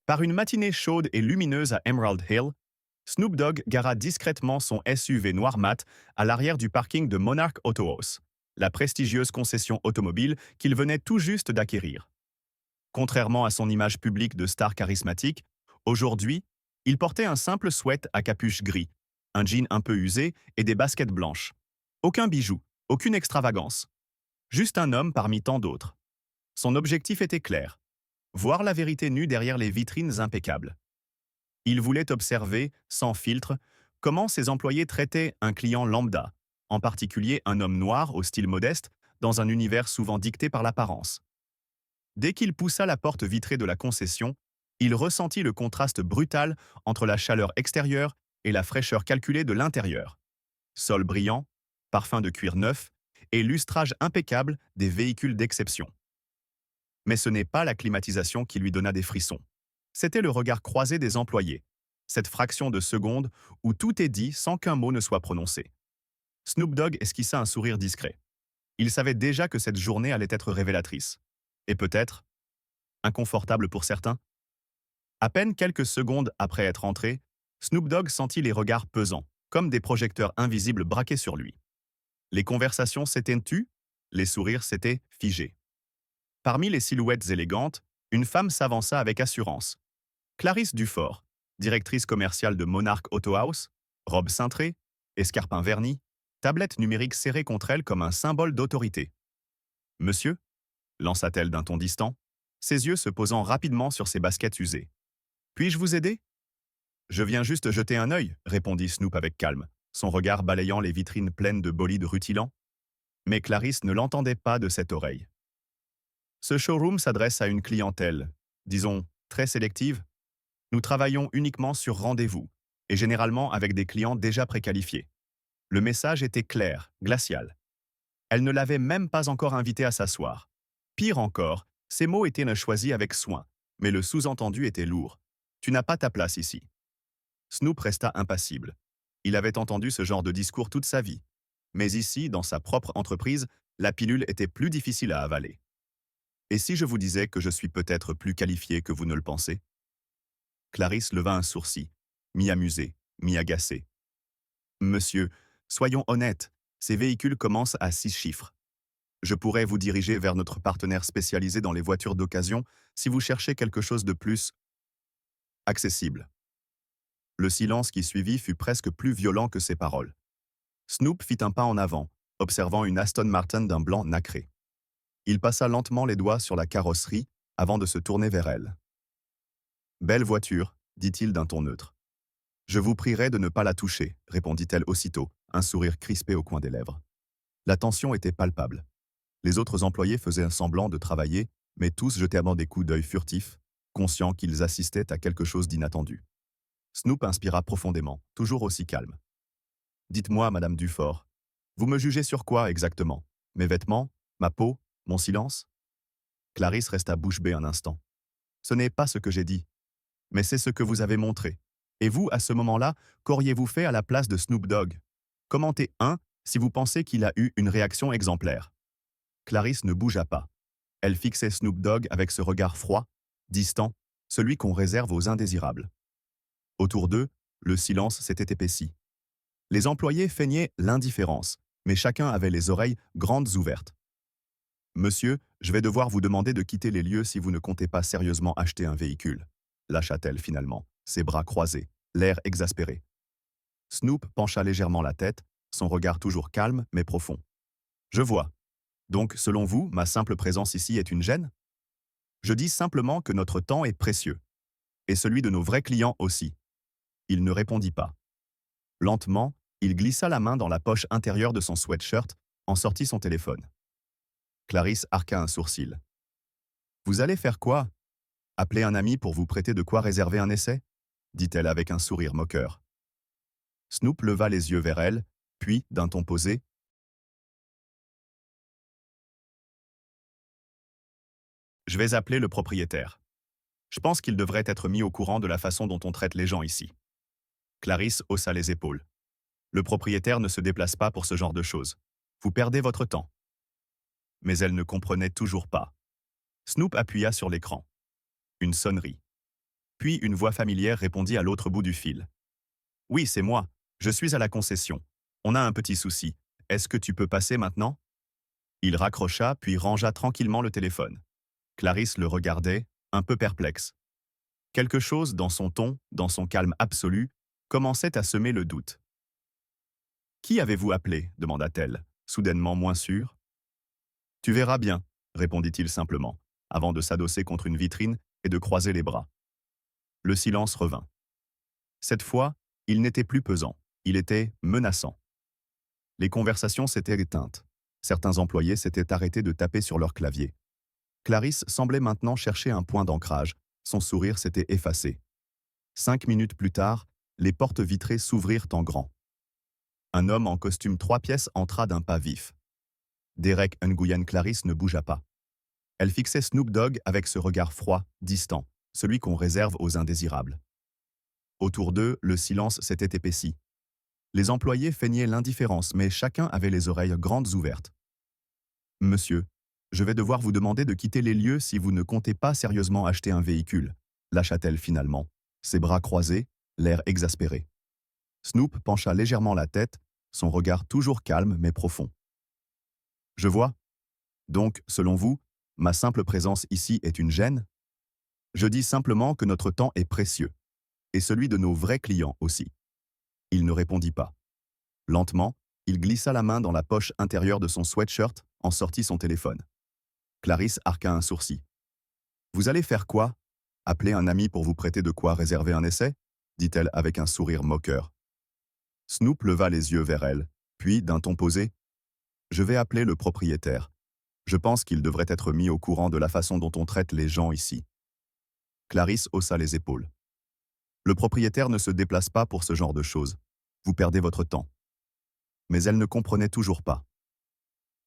Par une matinée chaude et lumineuse à Emerald Hill, Snoop Dogg gara discrètement son SUV noir mat à l'arrière du parking de Monarch Auto House, la prestigieuse concession automobile qu'il venait tout juste d'acquérir. Contrairement à son image publique de star charismatique, aujourd'hui, il portait un simple sweat à capuche gris, un jean un peu usé et des baskets blanches. Aucun bijou, aucune extravagance. Juste un homme parmi tant d'autres. Son objectif était clair: voir la vérité nue derrière les vitrines impeccables. Il voulait observer, sans filtre, comment ses employés traitaient un client lambda, en particulier un homme noir au style modeste, dans un univers souvent dicté par l'apparence. Dès qu'il poussa la porte vitrée de la concession, il ressentit le contraste brutal entre la chaleur extérieure et la fraîcheur calculée de l'intérieur. Sol brillant, parfum de cuir neuf et lustrage impeccable des véhicules d'exception. Mais ce n'est pas la climatisation qui lui donna des frissons. C'était le regard croisé des employés, cette fraction de seconde où tout est dit sans qu'un mot ne soit prononcé. Snoop Dogg esquissa un sourire discret. Il savait déjà que cette journée allait être révélatrice. Et peut-être inconfortable pour certains. À peine quelques secondes après être entré, Snoop Dogg sentit les regards pesants, comme des projecteurs invisibles braqués sur lui. Les conversations s'étaient tues, les sourires s'étaient figés. Parmi les silhouettes élégantes, une femme s'avança avec assurance. Clarisse Dufort, directrice commerciale de Monarch Auto House, robe cintrée, escarpin verni, tablette numérique serrée contre elle comme un symbole d'autorité. « Monsieur ?» lança-t-elle d'un ton distant, ses yeux se posant rapidement sur ses baskets usées. « Puis-je vous aider ?»« Je viens juste jeter un œil, » répondit Snoop avec calme, son regard balayant les vitrines pleines de bolides rutilants. Mais Clarisse ne l'entendait pas de cette oreille. Ce showroom s'adresse à une clientèle, disons, très sélective. Nous travaillons uniquement sur rendez-vous, et généralement avec des clients déjà préqualifiés. Le message était clair, glacial. Elle ne l'avait même pas encore invité à s'asseoir. Pire encore, ces mots étaient choisis avec soin, mais le sous-entendu était lourd. Tu n'as pas ta place ici. Snoop resta impassible. Il avait entendu ce genre de discours toute sa vie. Mais ici, dans sa propre entreprise, la pilule était plus difficile à avaler. Et si je vous disais que je suis peut-être plus qualifié que vous ne le pensez? Clarisse leva un sourcil, mi-amusé, mi-agacé. Monsieur, soyons honnêtes, ces véhicules commencent à 6 chiffres. Je pourrais vous diriger vers notre partenaire spécialisé dans les voitures d'occasion si vous cherchez quelque chose de plus accessible. Le silence qui suivit fut presque plus violent que ses paroles. Snoop fit un pas en avant, observant une Aston Martin d'un blanc nacré. Il passa lentement les doigts sur la carrosserie avant de se tourner vers elle. « Belle voiture, » dit-il d'un ton neutre. « Je vous prierai de ne pas la toucher, » répondit-elle aussitôt, un sourire crispé au coin des lèvres. La tension était palpable. Les autres employés faisaient un semblant de travailler, mais tous jetaient des coups d'œil furtifs, conscients qu'ils assistaient à quelque chose d'inattendu. Snoop inspira profondément, toujours aussi calme. « Dites-moi, Madame Dufort, vous me jugez sur quoi exactement? Mes vêtements? Ma peau? Mon silence ?» Clarisse resta bouche bée un instant. « Ce n'est pas ce que j'ai dit, mais c'est ce que vous avez montré. Et vous, à ce moment-là, qu'auriez-vous fait à la place de Snoop Dogg? Commentez un si vous pensez qu'il a eu une réaction exemplaire. » Clarisse ne bougea pas. Elle fixait Snoop Dogg avec ce regard froid, distant, celui qu'on réserve aux indésirables. Autour d'eux, le silence s'était épaissi. Les employés feignaient l'indifférence, mais chacun avait les oreilles grandes ouvertes. « Monsieur, je vais devoir vous demander de quitter les lieux si vous ne comptez pas sérieusement acheter un véhicule. » lâcha-t-elle finalement, ses bras croisés, l'air exaspéré. Snoop pencha légèrement la tête, son regard toujours calme mais profond. « Je vois. Donc, selon vous, ma simple présence ici est une gêne? Je dis simplement que notre temps est précieux. Et celui de nos vrais clients aussi. » Il ne répondit pas. Lentement, il glissa la main dans la poche intérieure de son sweatshirt, en sortit son téléphone. Clarisse arqua un sourcil. « Vous allez faire quoi? Appeler un ami pour vous prêter de quoi réserver un essai ?» dit-elle avec un sourire moqueur. Snoop leva les yeux vers elle, puis, d'un ton posé, « Je vais appeler le propriétaire. Je pense qu'il devrait être mis au courant de la façon dont on traite les gens ici. » Clarisse haussa les épaules. « Le propriétaire ne se déplace pas pour ce genre de choses. Vous perdez votre temps. » Mais elle ne comprenait toujours pas. Snoop appuya sur l'écran. Une sonnerie. Puis une voix familière répondit à l'autre bout du fil. Oui, c'est moi. Je suis à la concession. On a un petit souci. Est-ce que tu peux passer maintenant? Il raccrocha puis rangea tranquillement le téléphone. Clarisse le regardait, un peu perplexe. Quelque chose dans son ton, dans son calme absolu, commençait à semer le doute. Qui avez-vous appelé? Demanda-t-elle, soudainement moins sûre. Tu verras bien, répondit-il simplement, avant de s'adosser contre une vitrine et de croiser les bras. Le silence revint. Cette fois, il n'était plus pesant, il était menaçant. Les conversations s'étaient éteintes. Certains employés s'étaient arrêtés de taper sur leur clavier. Clarisse semblait maintenant chercher un point d'ancrage. Son sourire s'était effacé. 5 minutes plus tard, les portes vitrées s'ouvrirent en grand. Un homme en costume 3 pièces entra d'un pas vif. Derek Nguyen Clarisse ne bougea pas. Elle fixait Snoop Dogg avec ce regard froid, distant, celui qu'on réserve aux indésirables. Autour d'eux, le silence s'était épaissi. Les employés feignaient l'indifférence, mais chacun avait les oreilles grandes ouvertes. « Monsieur, je vais devoir vous demander de quitter les lieux si vous ne comptez pas sérieusement acheter un véhicule, » lâcha-t-elle finalement, ses bras croisés, l'air exaspéré. Snoop pencha légèrement la tête, son regard toujours calme mais profond. « Je vois. Donc, selon vous, ma simple présence ici est une gêne? Je dis simplement que notre temps est précieux, et celui de nos vrais clients aussi. » Il ne répondit pas. Lentement, il glissa la main dans la poche intérieure de son sweatshirt, en sortit son téléphone. Clarisse arqua un sourcil. « Vous allez faire quoi? Appeler un ami pour vous prêter de quoi réserver un essai? » dit-elle avec un sourire moqueur. Snoop leva les yeux vers elle, puis, d'un ton posé, « Je vais appeler le propriétaire. Je pense qu'il devrait être mis au courant de la façon dont on traite les gens ici. » Clarisse haussa les épaules. « Le propriétaire ne se déplace pas pour ce genre de choses. Vous perdez votre temps. » Mais elle ne comprenait toujours pas.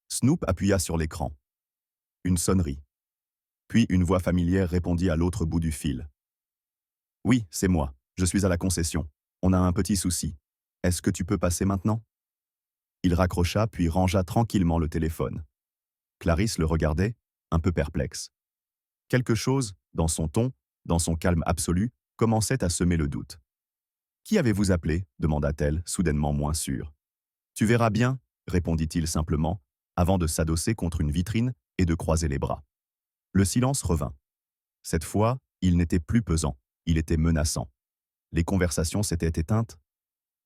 Snoop appuya sur l'écran. Une sonnerie. Puis une voix familière répondit à l'autre bout du fil. « Oui, c'est moi. Je suis à la concession. On a un petit souci. Est-ce que tu peux passer maintenant? » Il raccrocha puis rangea tranquillement le téléphone. Clarisse le regardait, un peu perplexe. Quelque chose, dans son ton, dans son calme absolu, commençait à semer le doute. « Qui avez-vous appelé? » demanda-t-elle, soudainement moins sûre. « Tu verras bien, » répondit-il simplement, avant de s'adosser contre une vitrine et de croiser les bras. Le silence revint. Cette fois, il n'était plus pesant, il était menaçant. Les conversations s'étaient éteintes.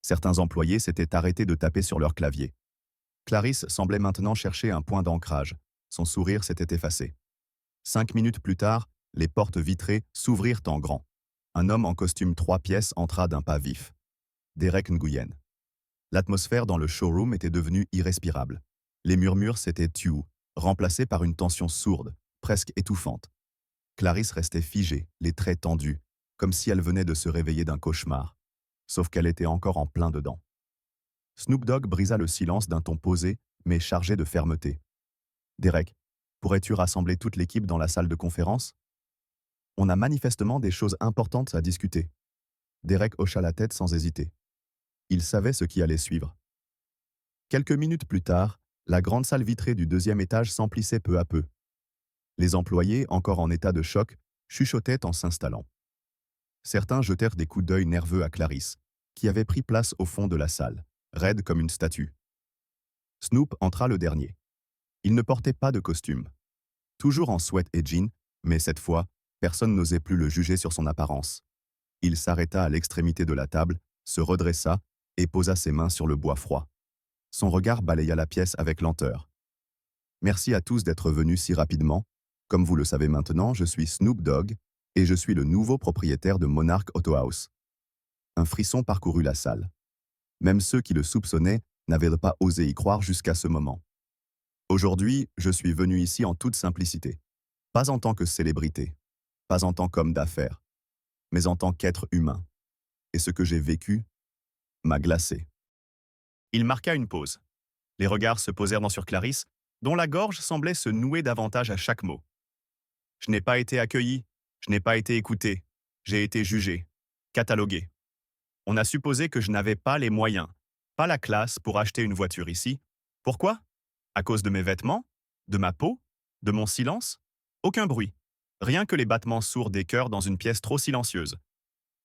Certains employés s'étaient arrêtés de taper sur leur clavier. Clarisse semblait maintenant chercher un point d'ancrage. Son sourire s'était effacé. 5 minutes plus tard, les portes vitrées s'ouvrirent en grand. Un homme en costume 3 pièces entra d'un pas vif. Derek Nguyen. L'atmosphère dans le showroom était devenue irrespirable. Les murmures s'étaient tus, remplacés par une tension sourde, presque étouffante. Clarisse restait figée, les traits tendus, comme si elle venait de se réveiller d'un cauchemar, sauf qu'elle était encore en plein dedans. Snoop Dogg brisa le silence d'un ton posé, mais chargé de fermeté. « Derek, pourrais-tu rassembler toute l'équipe dans la salle de conférence? On a manifestement des choses importantes à discuter. » Derek hocha la tête sans hésiter. Il savait ce qui allait suivre. Quelques minutes plus tard, la grande salle vitrée du 2e étage s'emplissait peu à peu. Les employés, encore en état de choc, chuchotaient en s'installant. Certains jetèrent des coups d'œil nerveux à Clarisse, qui avait pris place au fond de la salle, raide comme une statue. Snoop entra le dernier. Il ne portait pas de costume. Toujours en sweat et jean, mais cette fois, personne n'osait plus le juger sur son apparence. Il s'arrêta à l'extrémité de la table, se redressa et posa ses mains sur le bois froid. Son regard balaya la pièce avec lenteur. « Merci à tous d'être venus si rapidement. Comme vous le savez maintenant, je suis Snoop Dogg et je suis le nouveau propriétaire de Monarch Auto House. » Un frisson parcourut la salle. Même ceux qui le soupçonnaient n'avaient pas osé y croire jusqu'à ce moment. « Aujourd'hui, je suis venu ici en toute simplicité. Pas en tant que célébrité, pas en tant qu'homme d'affaires, mais en tant qu'être humain. Et ce que j'ai vécu m'a glacé. » Il marqua une pause. Les regards se posèrent sur Clarisse, dont la gorge semblait se nouer davantage à chaque mot. « Je n'ai pas été accueilli, je n'ai pas été écouté, j'ai été jugé, catalogué. On a supposé que je n'avais pas les moyens, pas la classe pour acheter une voiture ici. Pourquoi? À cause de mes vêtements? De ma peau? De mon silence? Aucun bruit. Rien que les battements sourds des cœurs dans une pièce trop silencieuse.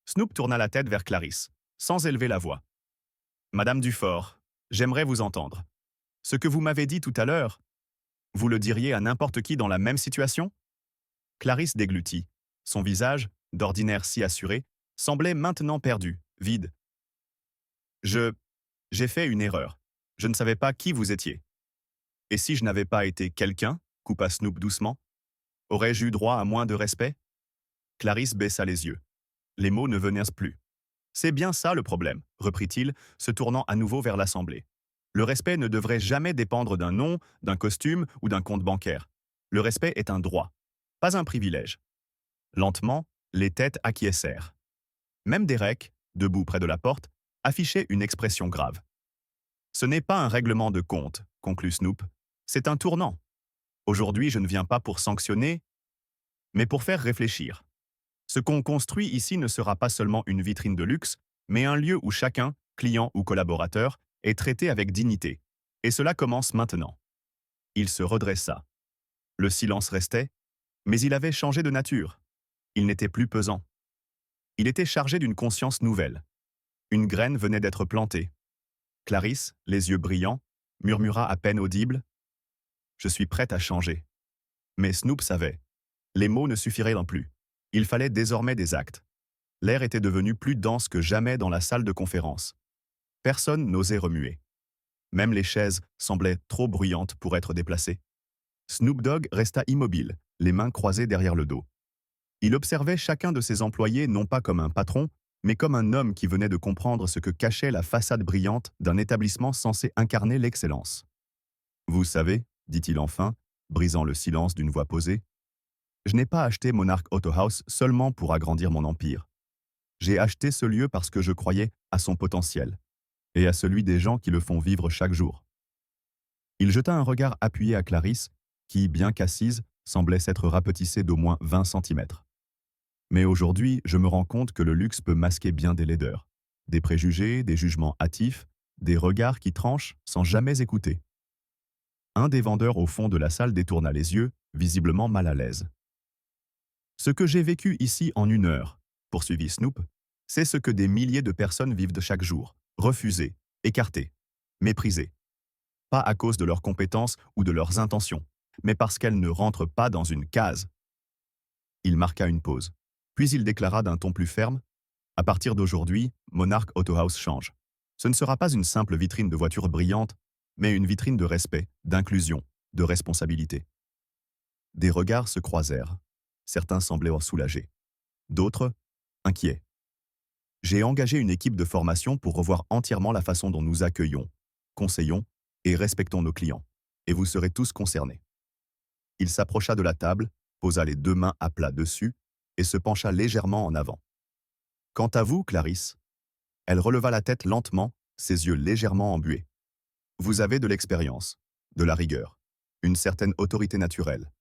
Snoop tourna la tête vers Clarisse, sans élever la voix. Madame Dufort, j'aimerais vous entendre. Ce que vous m'avez dit tout à l'heure, vous le diriez à n'importe qui dans la même situation? Clarisse déglutit. Son visage, d'ordinaire si assuré, semblait maintenant perdu, vide. Je... J'ai fait une erreur. Je ne savais pas qui vous étiez. Et si je n'avais pas été quelqu'un, coupa Snoop doucement, aurais-je eu droit à moins de respect? Clarisse baissa les yeux. Les mots ne venaient plus. C'est bien ça le problème, reprit-il, se tournant à nouveau vers l'Assemblée. Le respect ne devrait jamais dépendre d'un nom, d'un costume ou d'un compte bancaire. Le respect est un droit, pas un privilège. Lentement, les têtes acquiescèrent. Même Derek, debout près de la porte, affichait une expression grave. Ce n'est pas un règlement de compte, conclut Snoop. C'est un tournant. Aujourd'hui, je ne viens pas pour sanctionner, mais pour faire réfléchir. Ce qu'on construit ici ne sera pas seulement une vitrine de luxe, mais un lieu où chacun, client ou collaborateur, est traité avec dignité. Et cela commence maintenant. Il se redressa. Le silence restait, mais il avait changé de nature. Il n'était plus pesant. Il était chargé d'une conscience nouvelle. Une graine venait d'être plantée. Clarisse, les yeux brillants, murmura à peine audible « Je suis prête à changer ». Mais Snoop savait. Les mots ne suffiraient non plus. Il fallait désormais des actes. L'air était devenu plus dense que jamais dans la salle de conférence. Personne n'osait remuer. Même les chaises semblaient trop bruyantes pour être déplacées. Snoop Dogg resta immobile, les mains croisées derrière le dos. Il observait chacun de ses employés non pas comme un patron, mais comme un homme qui venait de comprendre ce que cachait la façade brillante d'un établissement censé incarner l'excellence. « Vous savez, dit-il enfin, brisant le silence d'une voix posée, je n'ai pas acheté Monarch Auto House seulement pour agrandir mon empire. J'ai acheté ce lieu parce que je croyais à son potentiel et à celui des gens qui le font vivre chaque jour. » Il jeta un regard appuyé à Clarisse, qui, bien qu'assise, semblait s'être rapetissée d'au moins 20 centimètres. Mais aujourd'hui, je me rends compte que le luxe peut masquer bien des laideurs, des préjugés, des jugements hâtifs, des regards qui tranchent sans jamais écouter. Un des vendeurs au fond de la salle détourna les yeux, visiblement mal à l'aise. « Ce que j'ai vécu ici en 1 heure, poursuivit Snoop, c'est ce que des milliers de personnes vivent de chaque jour, refusées, écartées, méprisées. Pas à cause de leurs compétences ou de leurs intentions, mais parce qu'elles ne rentrent pas dans une case. » Il marqua une pause. Puis il déclara d'un ton plus ferme « À partir d'aujourd'hui, Monarch Auto House change. Ce ne sera pas une simple vitrine de voitures brillantes, mais une vitrine de respect, d'inclusion, de responsabilité. » Des regards se croisèrent. Certains semblaient soulagés. D'autres, inquiets. « J'ai engagé une équipe de formation pour revoir entièrement la façon dont nous accueillons, conseillons et respectons nos clients. Et vous serez tous concernés. » Il s'approcha de la table, posa les 2 mains à plat dessus et se pencha légèrement en avant. « Quant à vous, Clarisse ?» Elle releva la tête lentement, ses yeux légèrement embués. « Vous avez de l'expérience, de la rigueur, une certaine autorité naturelle.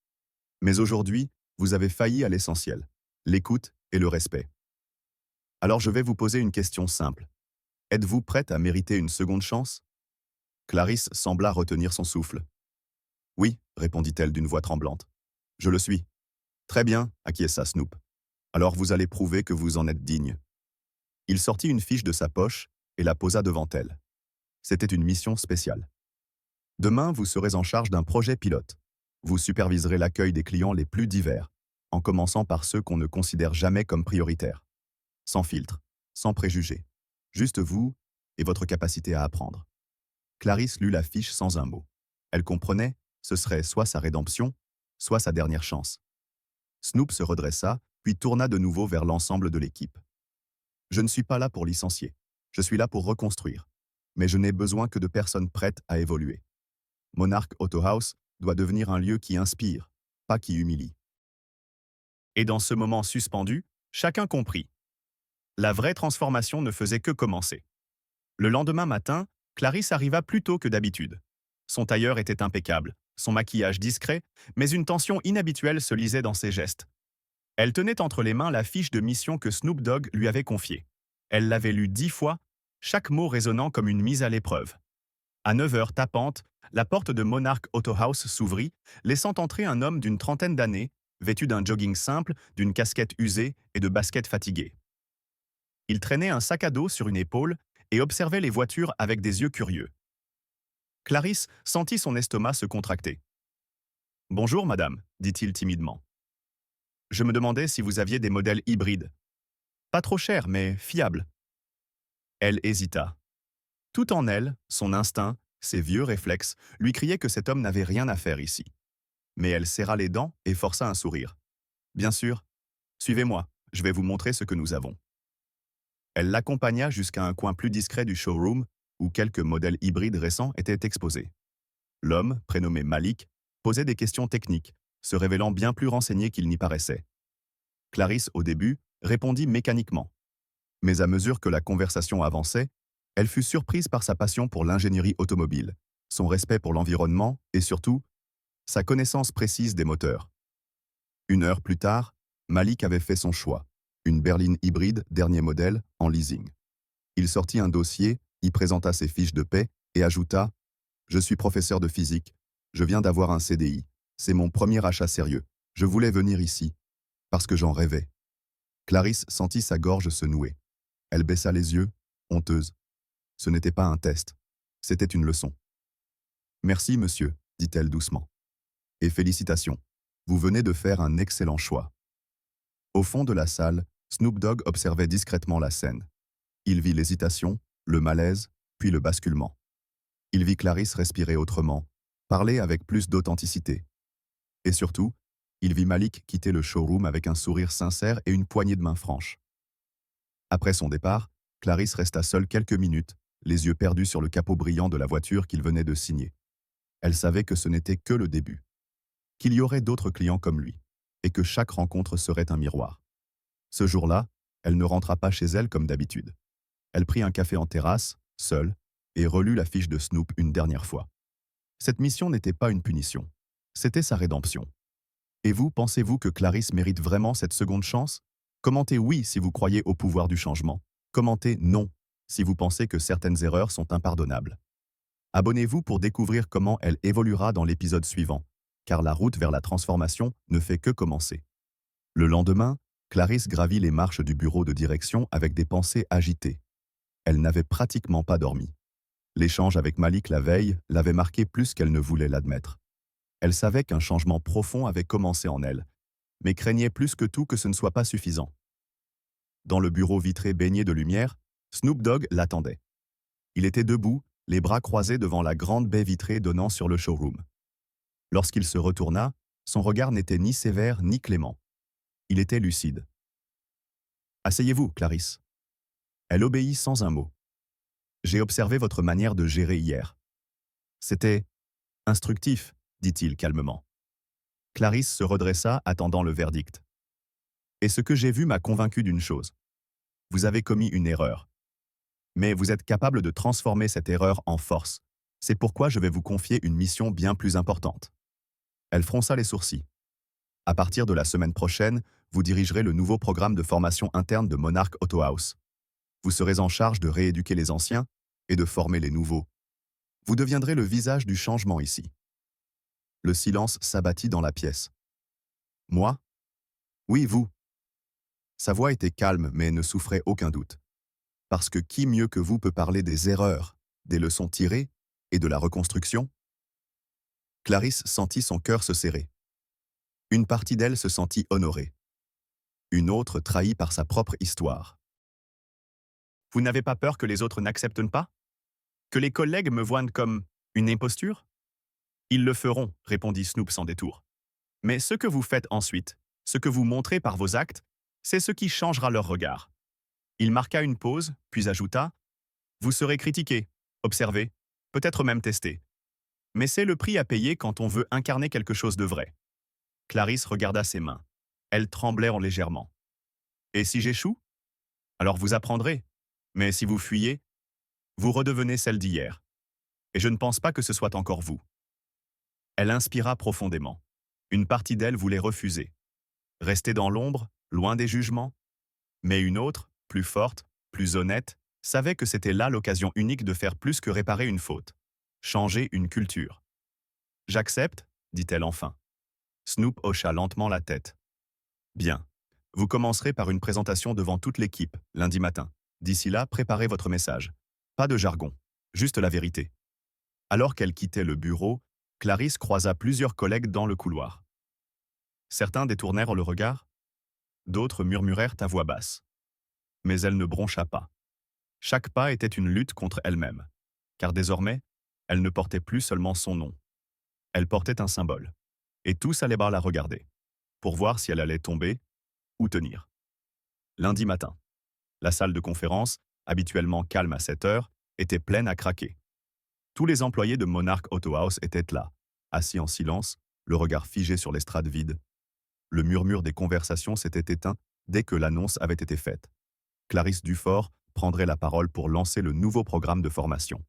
Mais aujourd'hui, vous avez failli à l'essentiel, l'écoute et le respect. Alors je vais vous poser une question simple. Êtes-vous prête à mériter une seconde chance ?» Clarisse sembla retenir son souffle. « Oui, répondit-elle d'une voix tremblante. Je le suis. » Très bien, acquiesça Snoop. Alors vous allez prouver que vous en êtes digne. Il sortit une fiche de sa poche et la posa devant elle. C'était une mission spéciale. Demain, vous serez en charge d'un projet pilote. Vous superviserez l'accueil des clients les plus divers, en commençant par ceux qu'on ne considère jamais comme prioritaires. Sans filtre, sans préjugés. Juste vous et votre capacité à apprendre. Clarisse lut la fiche sans un mot. Elle comprenait, ce serait soit sa rédemption, soit sa dernière chance. Snoop se redressa, puis tourna de nouveau vers l'ensemble de l'équipe. « Je ne suis pas là pour licencier. Je suis là pour reconstruire. Mais je n'ai besoin que de personnes prêtes à évoluer. Monarch Auto House doit devenir un lieu qui inspire, pas qui humilie. » Et dans ce moment suspendu, chacun comprit. La vraie transformation ne faisait que commencer. Le lendemain matin, Clarisse arriva plus tôt que d'habitude. Son tailleur était impeccable, son maquillage discret, mais une tension inhabituelle se lisait dans ses gestes. Elle tenait entre les mains la fiche de mission que Snoop Dogg lui avait confiée. Elle l'avait lue 10 fois, chaque mot résonnant comme une mise à l'épreuve. À 9 heures tapantes, la porte de Monarch Auto House s'ouvrit, laissant entrer un homme d'une 30aine d'années, vêtu d'un jogging simple, d'une casquette usée et de baskets fatiguées. Il traînait un sac à dos sur une épaule et observait les voitures avec des yeux curieux. Clarisse sentit son estomac se contracter. « Bonjour, madame, dit-il timidement. Je me demandais si vous aviez des modèles hybrides. Pas trop chers, mais fiables. » Elle hésita. Tout en elle, son instinct, ses vieux réflexes, lui criaient que cet homme n'avait rien à faire ici. Mais elle serra les dents et força un sourire. « Bien sûr. Suivez-moi, je vais vous montrer ce que nous avons. » Elle l'accompagna jusqu'à un coin plus discret du showroom où quelques modèles hybrides récents étaient exposés. L'homme, prénommé Malik, posait des questions techniques, se révélant bien plus renseigné qu'il n'y paraissait. Clarisse, au début, répondit mécaniquement. Mais à mesure que la conversation avançait, elle fut surprise par sa passion pour l'ingénierie automobile, son respect pour l'environnement et surtout, sa connaissance précise des moteurs. 1 heure plus tard, Malik avait fait son choix, une berline hybride dernier modèle en leasing. Il sortit un dossier, y présenta ses fiches de paie et ajouta « Je suis professeur de physique, je viens d'avoir un CDI, c'est mon premier achat sérieux, je voulais venir ici, parce que j'en rêvais. » Clarisse sentit sa gorge se nouer. Elle baissa les yeux, honteuse. Ce n'était pas un test, c'était une leçon. « Merci, monsieur, dit-elle doucement. Et félicitations, vous venez de faire un excellent choix. » Au fond de la salle, Snoop Dogg observait discrètement la scène. Il vit l'hésitation, le malaise, puis le basculement. Il vit Clarisse respirer autrement, parler avec plus d'authenticité. Et surtout, il vit Malik quitter le showroom avec un sourire sincère et une poignée de main franche. Après son départ, Clarisse resta seule quelques minutes, les yeux perdus sur le capot brillant de la voiture qu'il venait de signer. Elle savait que ce n'était que le début, qu'il y aurait d'autres clients comme lui, et que chaque rencontre serait un miroir. Ce jour-là, elle ne rentra pas chez elle comme d'habitude. Elle prit un café en terrasse, seule, et relut la fiche de Snoop une dernière fois. Cette mission n'était pas une punition, c'était sa rédemption. Et vous, pensez-vous que Clarisse mérite vraiment cette seconde chance? Commentez oui si vous croyez au pouvoir du changement. Commentez non si vous pensez que certaines erreurs sont impardonnables. Abonnez-vous pour découvrir comment elle évoluera dans l'épisode suivant, car la route vers la transformation ne fait que commencer. Le lendemain, Clarisse gravit les marches du bureau de direction avec des pensées agitées. Elle n'avait pratiquement pas dormi. L'échange avec Malik la veille l'avait marquée plus qu'elle ne voulait l'admettre. Elle savait qu'un changement profond avait commencé en elle, mais craignait plus que tout que ce ne soit pas suffisant. Dans le bureau vitré baigné de lumière, Snoop Dogg l'attendait. Il était debout, les bras croisés devant la grande baie vitrée donnant sur le showroom. Lorsqu'il se retourna, son regard n'était ni sévère ni clément. Il était lucide. « Asseyez-vous, Clarisse. » Elle obéit sans un mot. « J'ai observé votre manière de gérer hier. C'était instructif, dit-il calmement. Clarisse se redressa, attendant le verdict. « Et ce que j'ai vu m'a convaincu d'une chose. Vous avez commis une erreur. Mais vous êtes capable de transformer cette erreur en force. C'est pourquoi je vais vous confier une mission bien plus importante. » Elle fronça les sourcils. « À partir de la semaine prochaine, vous dirigerez le nouveau programme de formation interne de Monarch Auto House. Vous serez en charge de rééduquer les anciens et de former les nouveaux. Vous deviendrez le visage du changement ici. » Le silence s'abattit dans la pièce. « Moi ? Oui, vous. » Sa voix était calme mais ne souffrait aucun doute. Parce que qui mieux que vous peut parler des erreurs, des leçons tirées et de la reconstruction? Clarisse sentit son cœur se serrer. Une partie d'elle se sentit honorée. Une autre trahie par sa propre histoire. « Vous n'avez pas peur que les autres n'acceptent pas? Que les collègues me voient comme une imposture? » « Ils le feront, répondit Snoop sans détour. Mais ce que vous faites ensuite, ce que vous montrez par vos actes, c'est ce qui changera leur regard. » Il marqua une pause, puis ajouta « Vous serez critiqué, observé, peut-être même testé. Mais c'est le prix à payer quand on veut incarner quelque chose de vrai. » Clarisse regarda ses mains. Elles tremblaient légèrement. « Et si j'échoue? Alors vous apprendrez. Mais si vous fuyez, vous redevenez celle d'hier. Et je ne pense pas que ce soit encore vous. » Elle inspira profondément. Une partie d'elle voulait refuser. Rester dans l'ombre, loin des jugements. Mais une autre, plus forte, plus honnête, savait que c'était là l'occasion unique de faire plus que réparer une faute. Changer une culture. « J'accepte, dit-elle enfin. » Snoop hocha lentement la tête. Bien. Vous commencerez par une présentation devant toute l'équipe, lundi matin. D'ici là, préparez votre message. Pas de jargon, juste la vérité. Alors qu'elle quittait le bureau, Clarisse croisa plusieurs collègues dans le couloir. Certains détournèrent le regard, d'autres murmurèrent à voix basse. Mais elle ne broncha pas. Chaque pas était une lutte contre elle-même, car désormais, elle ne portait plus seulement son nom. Elle portait un symbole. Et tous allaient la regarder, pour voir si elle allait tomber ou tenir. Lundi matin, la salle de conférence, habituellement calme à 7 heures, était pleine à craquer. Tous les employés de Monarch Auto House étaient là, assis en silence, le regard figé sur l'estrade vide. Le murmure des conversations s'était éteint dès que l'annonce avait été faite. Clarisse Dufort prendrait la parole pour lancer le nouveau programme de formation.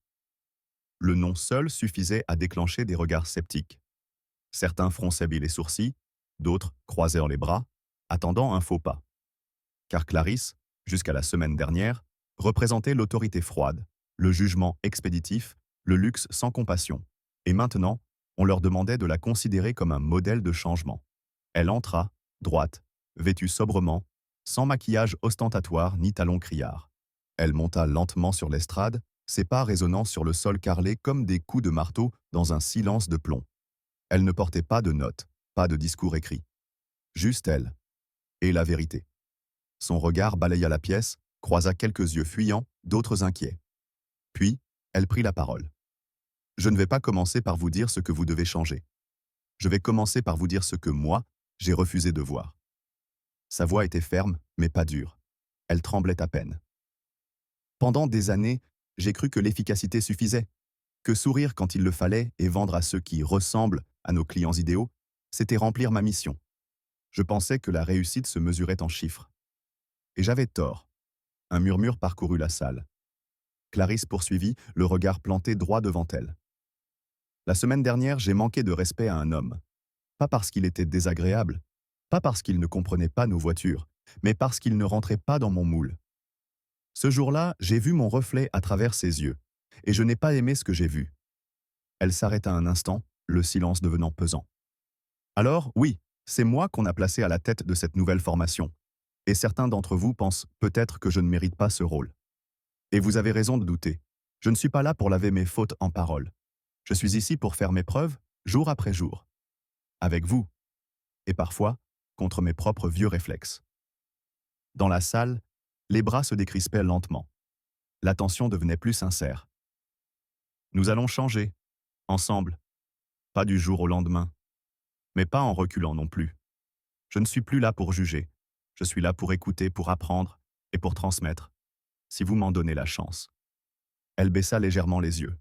Le nom seul suffisait à déclencher des regards sceptiques. Certains fronçaient les sourcils, d'autres croisèrent les bras, attendant un faux pas. Car Clarisse, jusqu'à la semaine dernière, représentait l'autorité froide, le jugement expéditif, le luxe sans compassion. Et maintenant, on leur demandait de la considérer comme un modèle de changement. Elle entra, droite, vêtue sobrement, sans maquillage ostentatoire ni talons criards. Elle monta lentement sur l'estrade, ses pas résonnant sur le sol carrelé comme des coups de marteau dans un silence de plomb. Elle ne portait pas de notes, pas de discours écrit. Juste elle. Et la vérité. Son regard balaya la pièce, croisa quelques yeux fuyants, d'autres inquiets. Puis, elle prit la parole. Je ne vais pas commencer par vous dire ce que vous devez changer. Je vais commencer par vous dire ce que moi, j'ai refusé de voir. Sa voix était ferme, mais pas dure. Elle tremblait à peine. Pendant des années, j'ai cru que l'efficacité suffisait, que sourire quand il le fallait et vendre à ceux qui ressemblent à nos clients idéaux, c'était remplir ma mission. Je pensais que la réussite se mesurait en chiffres. Et j'avais tort. Un murmure parcourut la salle. Clarisse poursuivit, le regard planté droit devant elle. La semaine dernière, j'ai manqué de respect à un homme. Pas parce qu'il était désagréable, pas parce qu'il ne comprenait pas nos voitures, mais parce qu'il ne rentrait pas dans mon moule. Ce jour-là, j'ai vu mon reflet à travers ses yeux, et je n'ai pas aimé ce que j'ai vu. Elle s'arrêta un instant, le silence devenant pesant. Alors, oui, c'est moi qu'on a placé à la tête de cette nouvelle formation. Et certains d'entre vous pensent peut-être que je ne mérite pas ce rôle. Et vous avez raison de douter. Je ne suis pas là pour laver mes fautes en paroles. Je suis ici pour faire mes preuves, jour après jour. Avec vous. Et parfois, contre mes propres vieux réflexes. Dans la salle, les bras se décrispaient lentement. L'attention devenait plus sincère. Nous allons changer, ensemble. Pas du jour au lendemain. Mais pas en reculant non plus. Je ne suis plus là pour juger. Je suis là pour écouter, pour apprendre et pour transmettre, si vous m'en donnez la chance. Elle baissa légèrement les yeux.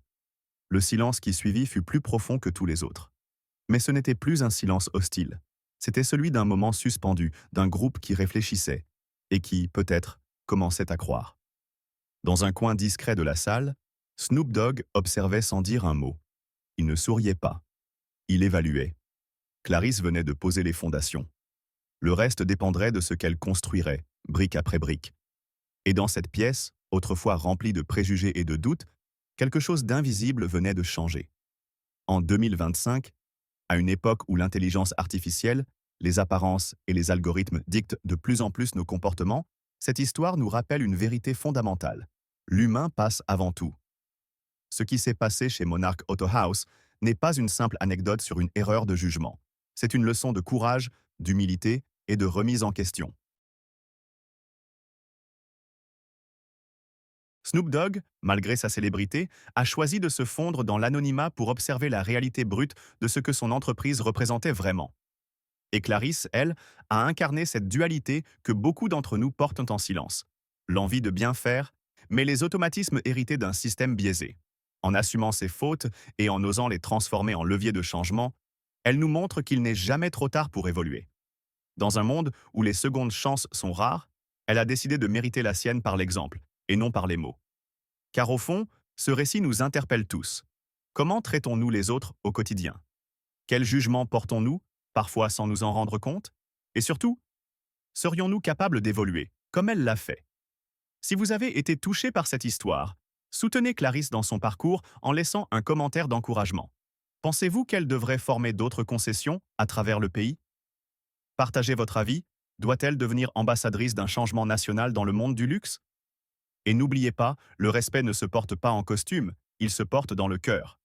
Le silence qui suivit fut plus profond que tous les autres. Mais ce n'était plus un silence hostile. C'était celui d'un moment suspendu, d'un groupe qui réfléchissait et qui, peut-être, commençait à croire. Dans un coin discret de la salle, Snoop Dogg observait sans dire un mot. Il ne souriait pas. Il évaluait. Clarisse venait de poser les fondations. Le reste dépendrait de ce qu'elle construirait, brique après brique. Et dans cette pièce, autrefois remplie de préjugés et de doutes, quelque chose d'invisible venait de changer. En 2025, à une époque où l'intelligence artificielle, les apparences et les algorithmes dictent de plus en plus nos comportements, cette histoire nous rappelle une vérité fondamentale. L'humain passe avant tout. Ce qui s'est passé chez Monarch Auto House n'est pas une simple anecdote sur une erreur de jugement. C'est une leçon de courage, d'humilité et de remise en question. Snoop Dogg, malgré sa célébrité, a choisi de se fondre dans l'anonymat pour observer la réalité brute de ce que son entreprise représentait vraiment. Et Clarisse, elle, a incarné cette dualité que beaucoup d'entre nous portent en silence. L'envie de bien faire, mais les automatismes hérités d'un système biaisé. En assumant ses fautes et en osant les transformer en levier de changement, elle nous montre qu'il n'est jamais trop tard pour évoluer. Dans un monde où les secondes chances sont rares, elle a décidé de mériter la sienne par l'exemple, et non par les mots. Car au fond, ce récit nous interpelle tous. Comment traitons-nous les autres au quotidien? Quel jugement portons-nous, parfois sans nous en rendre compte? Et surtout, serions-nous capables d'évoluer, comme elle l'a fait? Si vous avez été touché par cette histoire, soutenez Clarisse dans son parcours en laissant un commentaire d'encouragement. Pensez-vous qu'elle devrait former d'autres concessions à travers le pays? Partagez votre avis. Doit-elle devenir ambassadrice d'un changement national dans le monde du luxe? Et n'oubliez pas, le respect ne se porte pas en costume, il se porte dans le cœur.